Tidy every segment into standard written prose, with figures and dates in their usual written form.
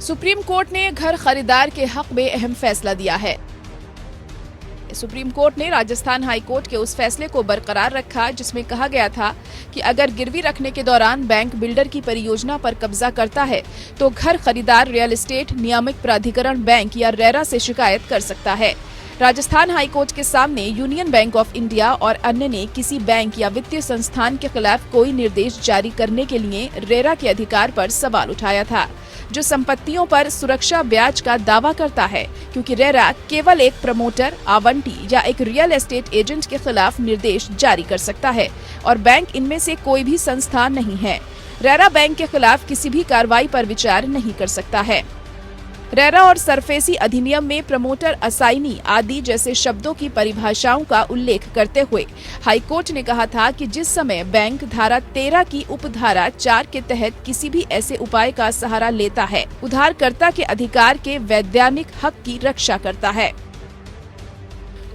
Supreme court ने घर खरीदार के हक में अहम फैसला दिया है। सुप्रीम कोर्ट ने राजस्थान हाई कोर्ट के उस फैसले को बरकरार रखा जिसमें कहा गया था कि अगर गिरवी रखने के दौरान बैंक बिल्डर की परियोजना पर कब्जा करता है तो घर खरीदार रियल एस्टेट नियामक प्राधिकरण बैंक या रेरा से शिकायत कर सकता है। राजस्थान हाई कोर्ट के सामने यूनियन बैंक ऑफ इंडिया और अन्य ने किसी बैंक या वित्तीय संस्थान के खिलाफ कोई निर्देश जारी करने के लिए रेरा के अधिकार पर सवाल उठाया था, जो संपत्तियों पर सुरक्षा ब्याज का दावा करता है, क्योंकि रेरा केवल एक प्रमोटर, आवंटी या एक रियल एस्टेट एजेंट के खिलाफ निर्देश जारी कर सकता है और बैंक इनमें से कोई भी संस्थान नहीं है। रेरा बैंक के खिलाफ किसी भी कार्रवाई पर विचार नहीं कर सकता है। रेरा और सरफेसी अधिनियम में प्रमोटर, असाइनी आदि जैसे शब्दों की परिभाषाओं का उल्लेख करते हुए हाईकोर्ट ने कहा था कि जिस समय बैंक धारा 13 की उपधारा 4 के तहत किसी भी ऐसे उपाय का सहारा लेता है, उधारकर्ता के अधिकार के वैधानिक हक की रक्षा करता है।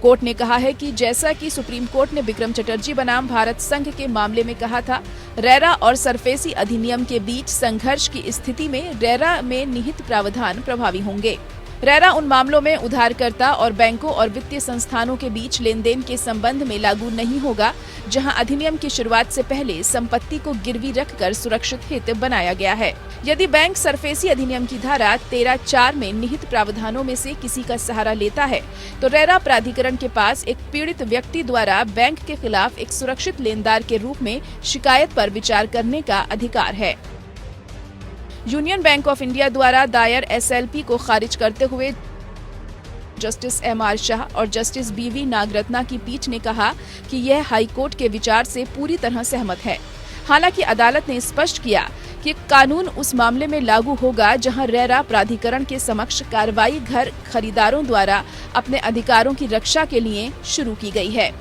कोर्ट ने कहा है कि जैसा कि सुप्रीम कोर्ट ने विक्रम चटर्जी बनाम भारत संघ के मामले में कहा था, रेरा और सरफेसी अधिनियम के बीच संघर्ष की स्थिति में रेरा में निहित प्रावधान प्रभावी होंगे। रेरा उन मामलों में उधारकर्ता और बैंकों और वित्तीय संस्थानों के बीच लेन-देन के संबंध में लागू नहीं होगा, जहां अधिनियम की शुरुआत से पहले संपत्ति को गिरवी रखकर सुरक्षित हित बनाया गया है। यदि बैंक सरफेसी अधिनियम की धारा 13(4) में निहित प्रावधानों में से किसी का सहारा लेता है, तो रेरा प्राधिकरण के पास एक पीड़ित व्यक्ति द्वारा बैंक के खिलाफ एक सुरक्षित लेनदार के रूप में शिकायत पर विचार करने का अधिकार है। यूनियन बैंक ऑफ इंडिया द्वारा दायर एसएलपी को खारिज करते हुए जस्टिस एमआर शाह और जस्टिस बीवी नागरत्ना की पीठ ने कहा कि यह हाईकोर्ट के विचार से पूरी तरह सहमत है। हालांकि अदालत ने स्पष्ट किया कि कानून उस मामले में लागू होगा जहां रेरा प्राधिकरण के समक्ष कार्रवाई घर खरीदारों द्वारा अपने अधिकारों की रक्षा के लिए शुरू की गई है।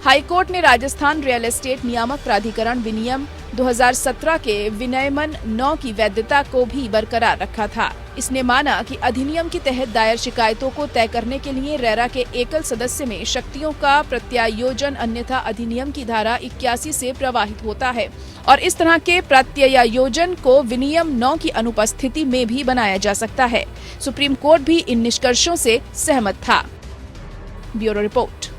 हाईकोर्ट ने राजस्थान रियल एस्टेट नियामक प्राधिकरण विनियम 2017 के विनियमन 9 की वैधता को भी बरकरार रखा था। इसने माना कि अधिनियम के तहत दायर शिकायतों को तय करने के लिए रेरा के एकल सदस्य में शक्तियों का प्रत्यायोजन अन्यथा अधिनियम की धारा 81 से प्रवाहित होता है और इस तरह के प्रत्यायोजन को विनियम 9 की अनुपस्थिति में भी बनाया जा सकता है। सुप्रीम कोर्ट भी इन निष्कर्षों से सहमत था। Bureau report.